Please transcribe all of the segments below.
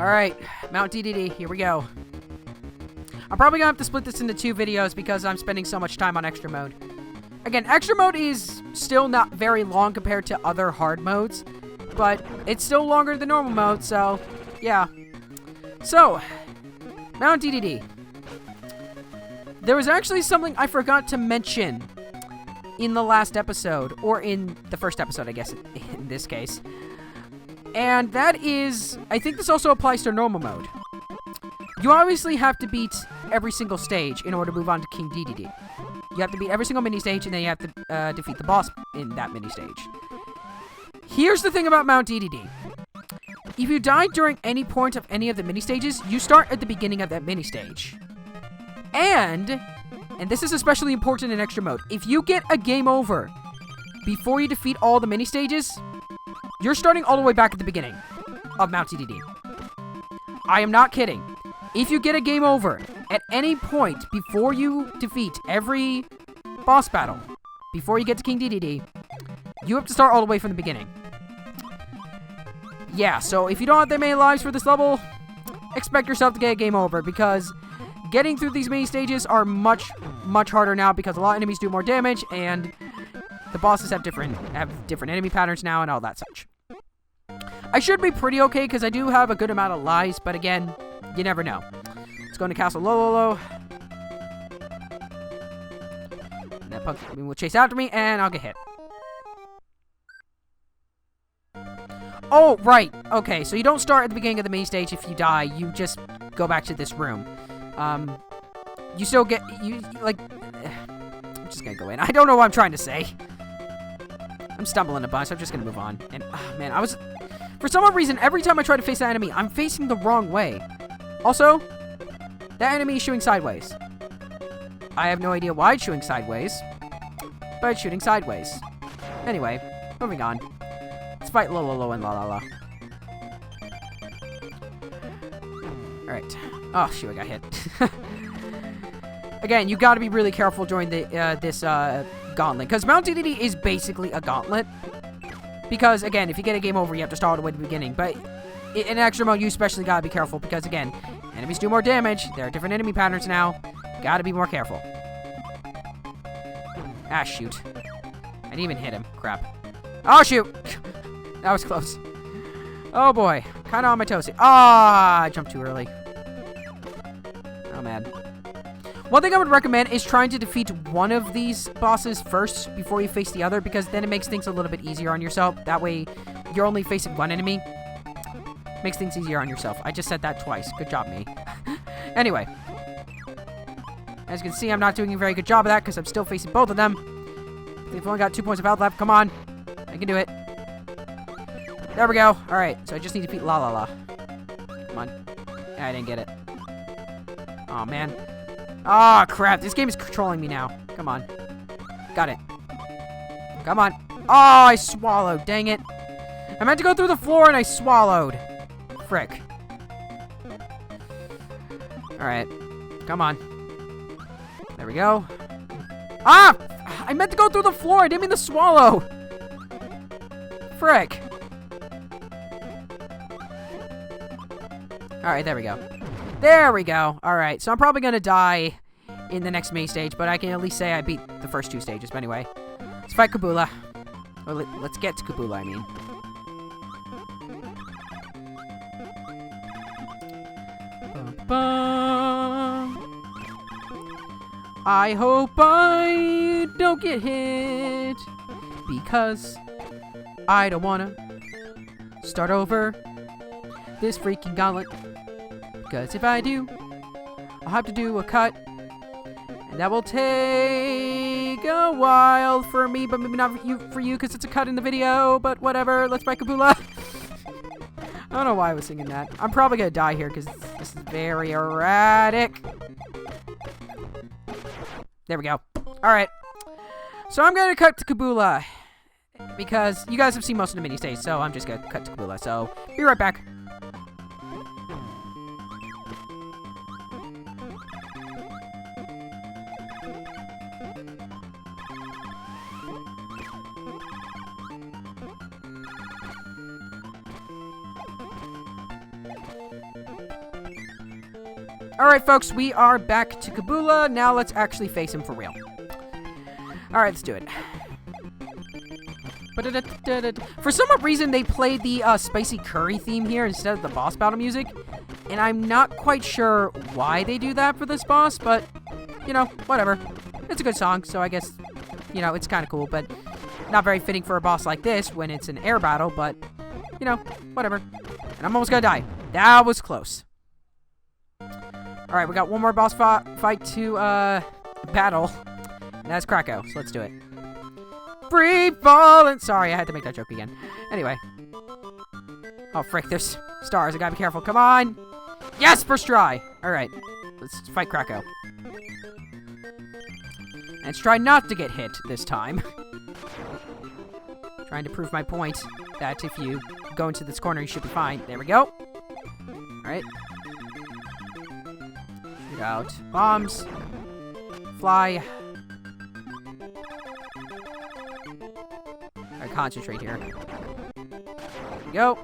Alright, Mount DDD, here we go. I'm probably gonna have to split this into 2 videos because I'm spending so much time on extra mode. Again, extra mode is still not very long compared to other hard modes, but it's still longer than normal mode, so yeah. So, Mount DDD. There was actually something I forgot to mention in the last episode, or in the first episode, I guess, in this case. And that is, I think this also applies to normal mode. You obviously have to beat every single stage in order to move on to King DDD. You have to beat every single mini-stage, and then you have to defeat the boss in that mini-stage. Here's the thing about Mount DDD. If you die during any point of any of the mini-stages, you start at the beginning of that mini-stage. And this is especially important in extra mode, if you get a game over before you defeat all the mini-stages, you're starting all the way back at the beginning of Mount DDD. I am not kidding. If you get a game over at any point before you defeat every boss battle, before you get to King DDD, you have to start all the way from the beginning. Yeah, so if you don't have that many lives for this level, expect yourself to get a game over, because getting through these mini stages are much, much harder now because a lot of enemies do more damage, and the bosses have different enemy patterns now and all that such. I should be pretty okay because I do have a good amount of lives, but again, you never know. Let's go into Castle Lololo. That punk will chase after me, and I'll get hit. Oh, right. Okay, so you don't start at the beginning of the main stage if you die. You just go back to this room. You still get... I'm just gonna go in. I don't know what I'm trying to say. I'm stumbling a bunch. I'm just gonna move on. And, man, I was... For some reason, every time I try to face that enemy, I'm facing the wrong way. Also, that enemy is shooting sideways. I have no idea why it's shooting sideways, but it's shooting sideways. Anyway, moving on. Let's fight Lololo and La. Alright. Oh, shoot, I got hit. Again, you gotta be really careful during this gauntlet, because Mount DDD is basically a gauntlet. Because, again, if you get a game over, you have to start all the way at the beginning. But in extra mode, you especially gotta be careful, because, again, enemies do more damage. There are different enemy patterns now. You gotta be more careful. Ah, shoot. I didn't even hit him. Crap. Oh, shoot! That was close. Oh, boy. Kinda on my toes. Ah, I jumped too early. Oh, man. One thing I would recommend is trying to defeat one of these bosses first before you face the other, because then it makes things a little bit easier on yourself. That way, you're only facing one enemy. Makes things easier on yourself. I just said that twice. Good job, me. Anyway. As you can see, I'm not doing a very good job of that because I'm still facing both of them. They've only got 2 points of health left. Come on. I can do it. There we go. Alright, so I just need to beat La. Come on. Yeah, I didn't get it. Oh, man. Ah, crap. This game is controlling me now. Come on. Got it. Come on. Oh, I swallowed. Dang it. I meant to go through the floor and I swallowed. Frick. Alright. Come on. There we go. Ah! I meant to go through the floor. I didn't mean to swallow. Frick. Alright, there we go. There we go. Alright, so I'm probably gonna die in the next main stage, but I can at least say I beat the first 2 stages. But anyway, let's fight Kabula. Or let's get to Kabula, I mean. I hope I don't get hit, because I don't wanna start over this freaking gauntlet. Because if I do, I'll have to do a cut, and that will take a while for me, but maybe not for you, because it's a cut in the video, but whatever. Let's fight Kabula. I don't know why I was singing that. I'm probably gonna die here, because this is very erratic. There we go. Alright. So I'm gonna cut to Kabula, because you guys have seen most of the mini-stages, so I'm just gonna cut to Kabula. So, be right back. Alright, folks, we are back to Kabula. Now let's actually face him for real. Alright, let's do it. For some reason, they played the Spicy Curry theme here instead of the boss battle music. And I'm not quite sure why they do that for this boss, but, you know, whatever. It's a good song, so I guess, you know, it's kind of cool, but not very fitting for a boss like this when it's an air battle, but, you know, whatever. And I'm almost gonna die. That was close. Alright, we got one more boss fight to, battle. And that's Krakow, so let's do it. Free falling! Sorry, I had to make that joke again. Anyway. Oh, frick, there's stars. I gotta be careful. Come on! Yes, first try! Alright, let's fight Krakow. And let's try not to get hit this time. Trying to prove my point that if you go into this corner, you should be fine. There we go. Alright. Shoot out bombs. Fly. Alright, concentrate here. There we go.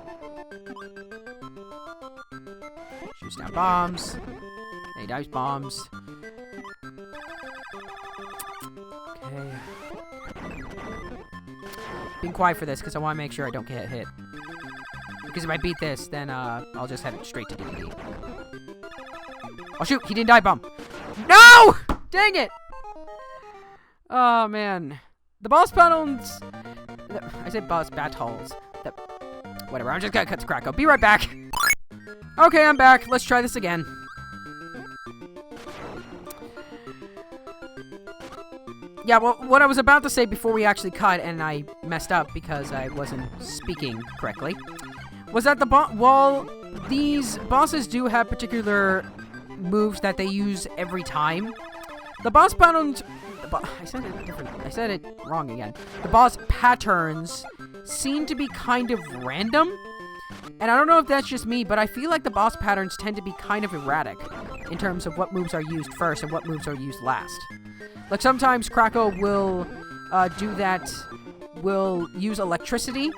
Shoots down bombs. And he dives bombs. Okay. Being quiet for this because I want to make sure I don't get hit. Because if I beat this, then I'll just head it straight to DDD. Oh shoot, he didn't dive bomb. No! Dang it! Oh man. The boss battles... I said boss battles. Whatever, I'm just gonna cut to Krakow. Be right back. Okay, I'm back. Let's try this again. Yeah, well, what I was about to say before we actually cut, and I messed up because I wasn't speaking correctly, was that while these bosses do have particular moves that they use every time, the boss patterns... I said it wrong again. The boss patterns seem to be kind of random. And I don't know if that's just me, but I feel like the boss patterns tend to be kind of erratic in terms of what moves are used first and what moves are used last. Like, sometimes Krakow will do that, will use electricity,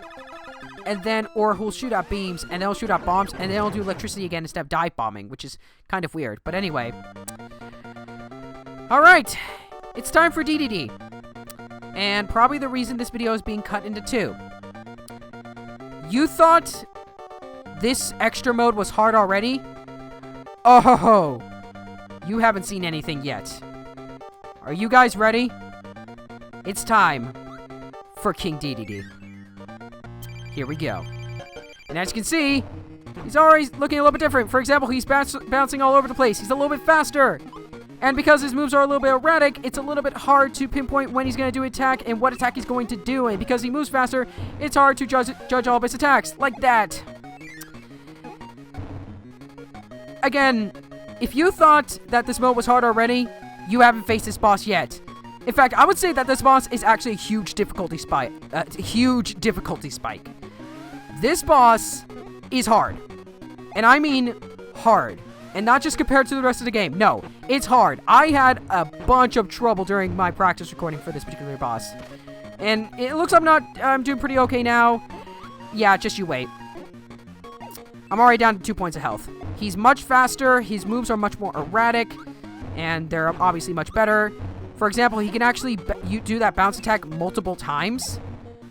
and then, or he'll shoot out beams, and then he'll shoot out bombs, and then he'll do electricity again instead of dive bombing, which is kind of weird. But anyway. Alright, it's time for DDD. And probably the reason this video is being cut into two. You thought this extra mode was hard already? Oh ho ho! You haven't seen anything yet. Are you guys ready? It's time for King DDD. Here we go. And as you can see, he's already looking a little bit different. For example, he's bouncing all over the place. He's a little bit faster. And because his moves are a little bit erratic, it's a little bit hard to pinpoint when he's going to do attack and what attack he's going to do. And because he moves faster, it's hard to judge all of his attacks. Like that. Again, if you thought that this mode was hard already, you haven't faced this boss yet. In fact, I would say that this boss is actually a huge difficulty spike. This boss is hard. And I mean hard. And not just compared to the rest of the game. No, it's hard. I had a bunch of trouble during my practice recording for this particular boss. And it looks like I'm doing pretty okay now. Yeah, just you wait. I'm already down to 2 points of health. He's much faster. His moves are much more erratic. And they're obviously much better. For example, he can actually do that bounce attack multiple times.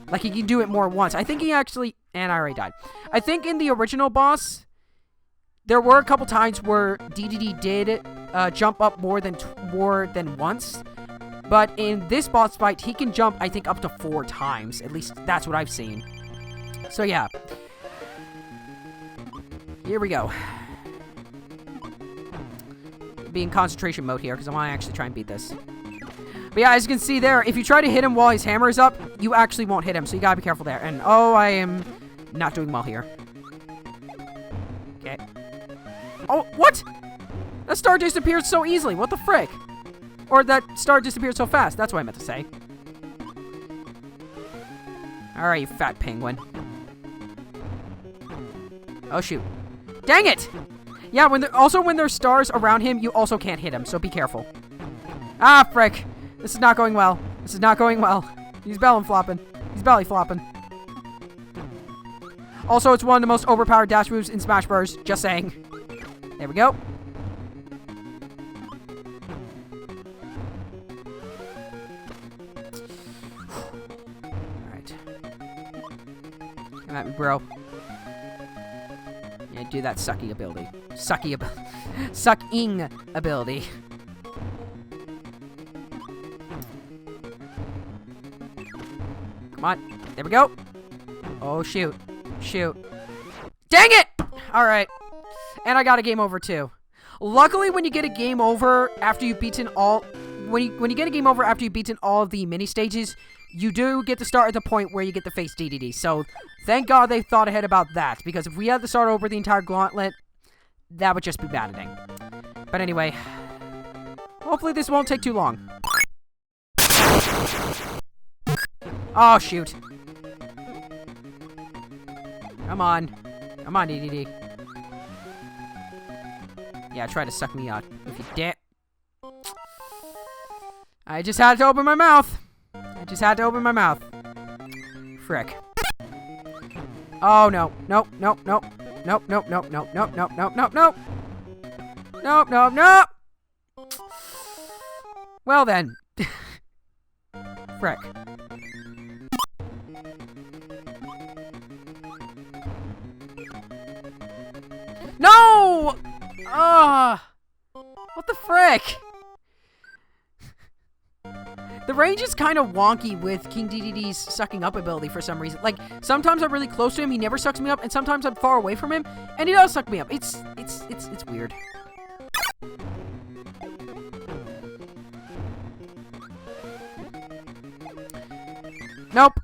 Like, he can do it more once. I think he actually... And I already died. I think in the original boss, there were a couple times where DDD did jump up more than once. But in this boss fight, he can jump, I think, up to 4 times. At least, that's what I've seen. So, yeah. Here we go. Be in concentration mode here, because I want to actually try and beat this. But yeah, as you can see there, if you try to hit him while his hammer is up, you actually won't hit him, so you gotta be careful there. And, oh, I am not doing well here. Okay. Oh, what? That star disappeared so easily. What the frick? Or that star disappeared so fast. That's what I meant to say. Alright, you fat penguin. Oh, shoot. Dang it! Yeah, when there's stars around him, you also can't hit him, so be careful. Ah, frick. This is not going well. This is not going well. He's belly flopping. He's belly flopping. Also, it's one of the most overpowered dash moves in Smash Bros. Just saying. There we go. Come at me, bro. Yeah, do that sucky ability. Sucking ability. Come on. There we go. Oh, shoot. Shoot. Dang it! Alright. And I got a game over, too. Luckily, when you get a game over after you've beaten all... When you get a game over after you've beaten all of the mini-stages, you do get to start at the point where you get to face DDD. So, thank God they thought ahead about that. Because if we had to start over the entire gauntlet, that would just be maddening. But anyway... Hopefully this won't take too long. Oh, shoot. Come on. Come on, DDD. Yeah, try to suck me out. If you dare. I just had to open my mouth. I just had to open my mouth. Frick. Oh, no. Nope, nope, nope. Nope, nope, nope, nope, nope, nope, nope, nope, nope. Nope, nope, nope. Well then. Frick. No! What the frick? The range is kind of wonky with King DDD's sucking up ability for some reason. Like, sometimes I'm really close to him, he never sucks me up, and sometimes I'm far away from him, and he does suck me up. It's weird. Nope.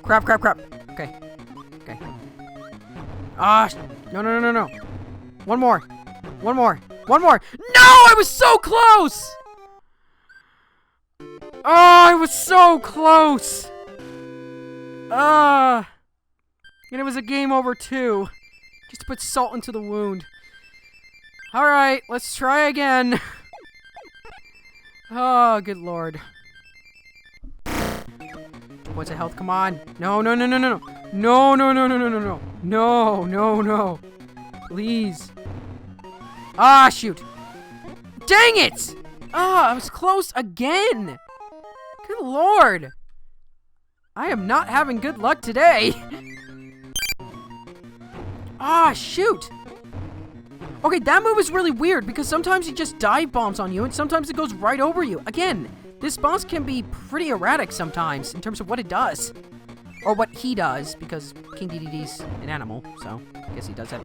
Crap, crap, crap. Okay. Okay. No, no, no, no, no. One more. One more. One more. No! I was so close! Oh, I was so close! And it was a game over, too. Just to put salt into the wound. Alright, let's try again. Oh, good lord. What's a health? Come on. No, no, no, no, no, no. No, no, no, no, no, no, no. No, no, no. Please. Ah, shoot. Dang it! Ah, I was close again. Good lord. I am not having good luck today. Ah, shoot. Okay, that move is really weird because sometimes he just dive bombs on you and sometimes it goes right over you. Again, this boss can be pretty erratic sometimes in terms of what it does. Or what he does, because King DDD's an animal, so I guess he does that.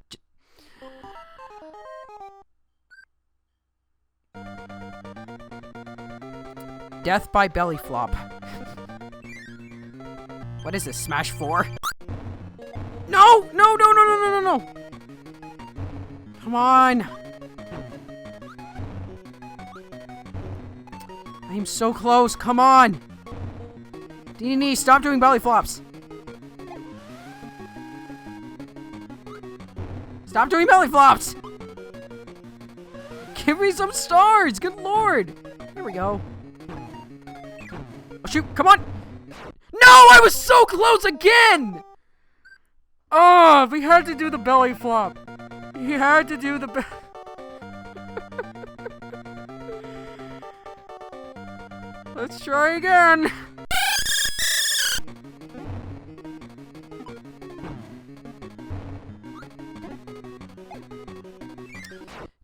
Death by belly flop. What is this, Smash 4? No! No, no, no, no, no, no, no! Come on! I am so close, come on! DDD, stop doing belly flops! Stop doing belly flops! Give me some stars! Good lord! There we go. Oh, shoot, come on! No! I was so close again! Oh, we had to do the belly flop. He had to do the Let's try again.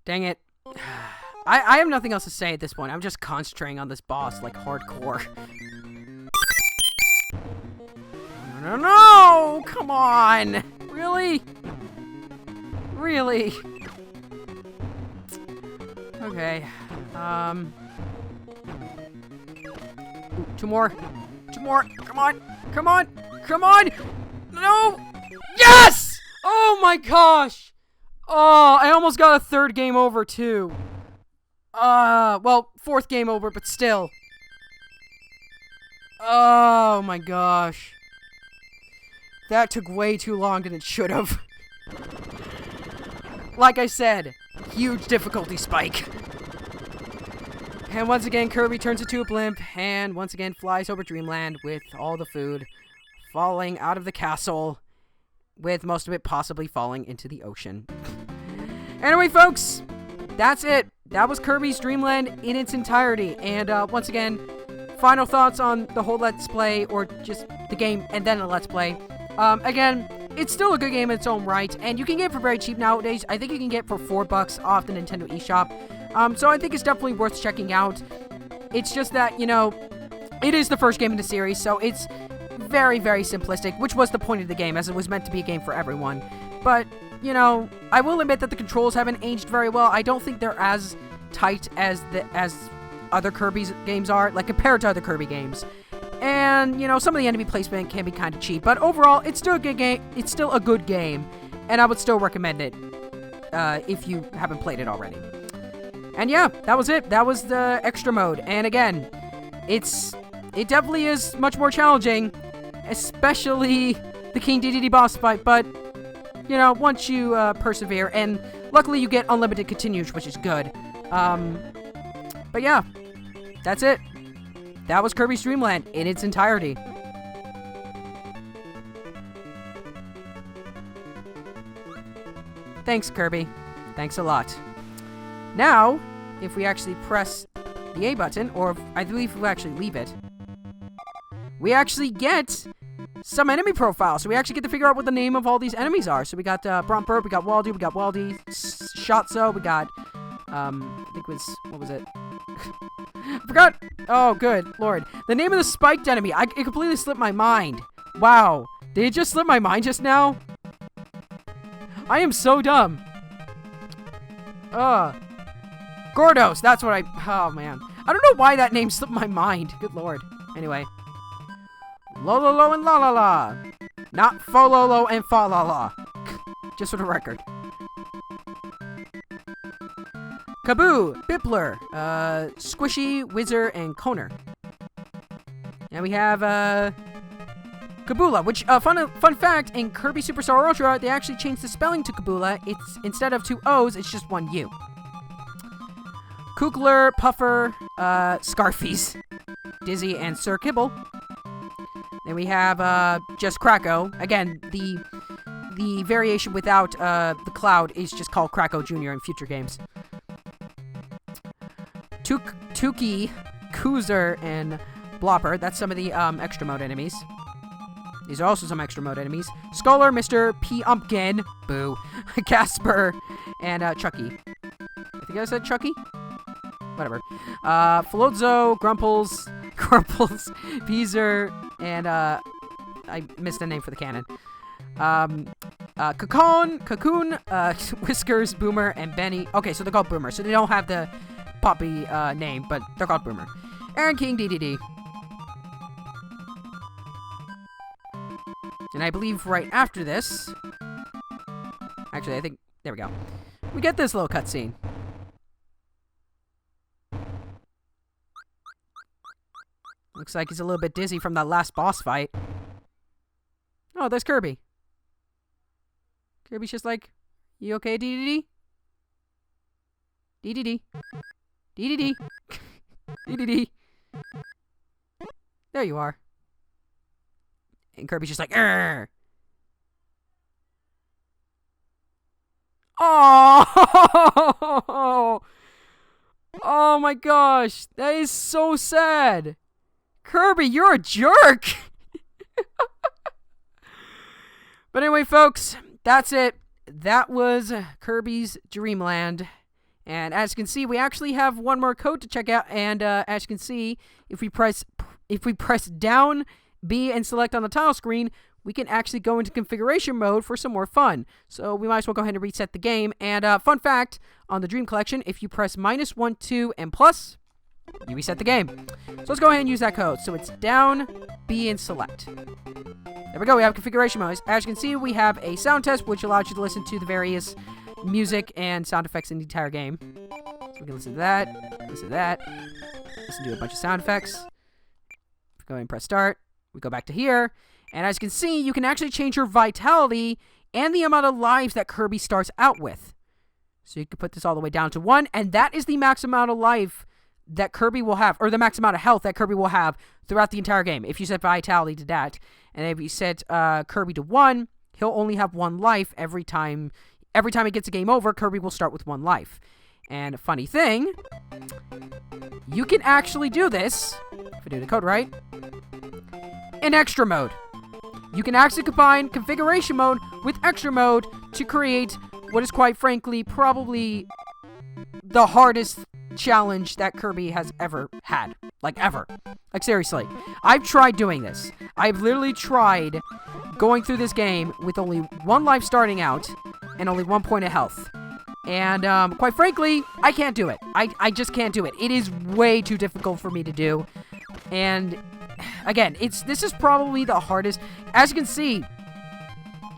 Dang it. I have nothing else to say at this point. I'm just concentrating on this boss like hardcore. No, no, no! Come on! Really? Really? Okay. Ooh, two more. Two more. Come on. Come on. Come on! No! Yes! Oh my gosh! Oh, I almost got a third game over too. Well, fourth game over, but still. Oh my gosh. That took way too long than it should have. Like I said, huge difficulty spike. And once again, Kirby turns into a blimp, and once again flies over Dreamland with all the food falling out of the castle, with most of it possibly falling into the ocean. Anyway, folks, that's it. That was Kirby's Dream Land in its entirety. And once again, final thoughts on the whole Let's Play, or just the game and then a Let's Play. Again, it's still a good game in its own right, and you can get it for very cheap nowadays. I think you can get it for $4 off the Nintendo eShop. So I think it's definitely worth checking out. It's just that, you know, it is the first game in the series, so it's very, very simplistic, which was the point of the game, as it was meant to be a game for everyone. But, you know, I will admit that the controls haven't aged very well. I don't think they're as tight as other Kirby's games are, like compared to other Kirby games. And, you know, some of the enemy placement can be kind of cheap, but overall, it's still a good game. It's still a good game, and I would still recommend it if you haven't played it already. And yeah, that was it. That was the extra mode. And again, it definitely is much more challenging, especially the King Dedede boss fight. But you know, once you persevere, and luckily you get unlimited continues, which is good. But yeah, that's it. That was Kirby's Dream Land in its entirety. Thanks, Kirby. Thanks a lot. Now, if we actually press the A button, or I believe if we actually leave it, we actually get some enemy profiles. So we actually get to figure out what the name of all these enemies are. So we got Bromper, we got Waldy, Shotzo, we got, I think it was, what was it? I forgot. Oh, good Lord. The name of the spiked enemy. It completely slipped my mind. Wow. Did it just slip my mind just now? I am so dumb. Gordos. That's what oh, man. I don't know why that name slipped my mind. Good Lord. Anyway. Lololo and La La La. Not Fololo and Fa La La. Just for the record. Kaboo, Bippler, Squishy, Whizzer, and Koner. And we have, Kabula, which, fun fact, in Kirby Superstar Ultra, they actually changed the spelling to Kabula. It's, instead of 2 O's, it's just 1 U. Kugler, Puffer, Scarfies, Dizzy, and Sir Kibble. Then we have, just Kracko. Again, the variation without, the cloud is just called Kracko Jr. in future games. Tuki, Koozer, and Blopper. That's some of the extra mode enemies. These are also some extra mode enemies. Scholar, Mr. Pumpkin, boo, Casper, and Chucky. I think I said Chucky? Whatever. Flodzo, Grumples, Peaser, and I missed a name for the cannon. Cocoon, Whiskers, Boomer, and Benny. Okay, so they're called Boomer, so they don't have the poppy name, but they're called Boomer. And King Dedede. And I believe right after this, actually I think, there we go, we get this little cutscene. Looks like he's a little bit dizzy from that last boss fight. Oh, there's Kirby. Kirby's just like, you okay, Dedede? Dedede. Dedede. Dedede. There you are. And Kirby's just like, Arr! Oh! Oh my gosh. That is so sad. Kirby, you're a jerk. But anyway, folks, that's it. That was Kirby's Dream Land. And as you can see, we actually have one more code to check out. And as you can see, if we press down B and select on the tile screen, we can actually go into configuration mode for some more fun. So we might as well go ahead and reset the game. And fun fact, on the Dream Collection, if you press -1, 2, and plus, you reset the game. So let's go ahead and use that code. So it's down, B, and select. There we go. We have configuration mode. As you can see, we have a sound test, which allows you to listen to the various music and sound effects in the entire game. So we can listen to that, listen to that, listen to a bunch of sound effects. Go ahead and press start. We go back to here. And as you can see, you can actually change your vitality and the amount of lives that Kirby starts out with. So you can put this all the way down to 1, and that is the max amount of life that Kirby will have, or the max amount of health that Kirby will have throughout the entire game. If you set vitality to that, and if you set Kirby to 1, he'll only have 1 life every time. Every time he gets a game over, Kirby will start with 1 life. And a funny thing, you can actually do this if I do the code right, in extra mode. You can actually combine configuration mode with extra mode to create what is quite frankly probably the hardest challenge that Kirby has ever had. Like, ever. Like, seriously. I've tried doing this. I've literally tried going through this game with only 1 life starting out and only 1 point of health. And, quite frankly, I can't do it. I just can't do it. It is way too difficult for me to do. And, again, this is probably the hardest. As you can see,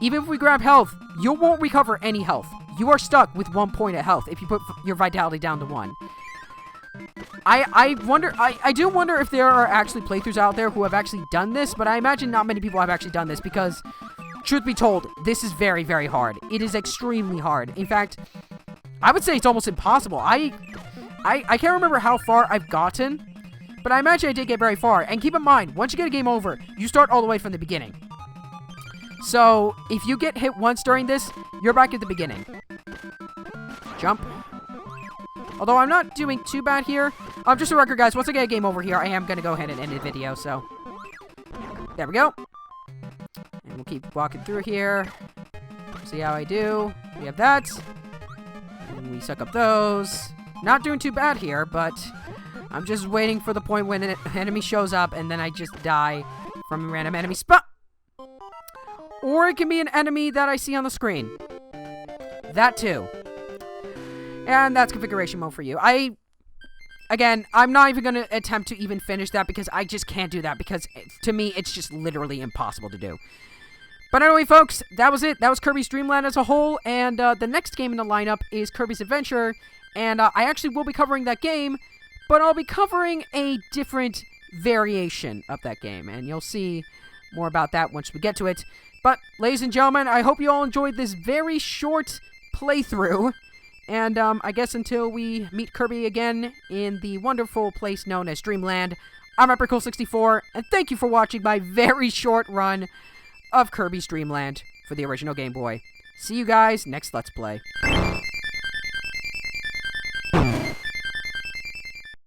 even if we grab health, you won't recover any health. You are stuck with 1 point of health if you put your vitality down to 1. I do wonder if there are actually playthroughs out there who have actually done this, but I imagine not many people have actually done this because, truth be told, this is very, very hard. It is extremely hard. In fact, I would say it's almost impossible. I can't remember how far I've gotten, but I imagine I did get very far. And keep in mind, once you get a game over, you start all the way from the beginning. So, if you get hit once during this, you're back at the beginning. Jump. Although I'm not doing too bad here. Just a record, guys, once I get a game over here, I am going to go ahead and end the video, so. There we go. And we'll keep walking through here. See how I do. We have that. And we suck up those. Not doing too bad here, but I'm just waiting for the point when an enemy shows up, and then I just die from a random enemy spot. Or it can be an enemy that I see on the screen. That too. And that's configuration mode for you. Again, I'm not even going to attempt to even finish that because I just can't do that because, to me, it's just literally impossible to do. But anyway, folks, that was it. That was Kirby's Dream Land as a whole, and the next game in the lineup is Kirby's Adventure, and I actually will be covering that game, but I'll be covering a different variation of that game, and you'll see more about that once we get to it. But, ladies and gentlemen, I hope you all enjoyed this very short playthrough. And, I guess until we meet Kirby again in the wonderful place known as Dreamland, I'm Epicool64, and thank you for watching my very short run of Kirby's Dream Land for the original Game Boy. See you guys next Let's Play.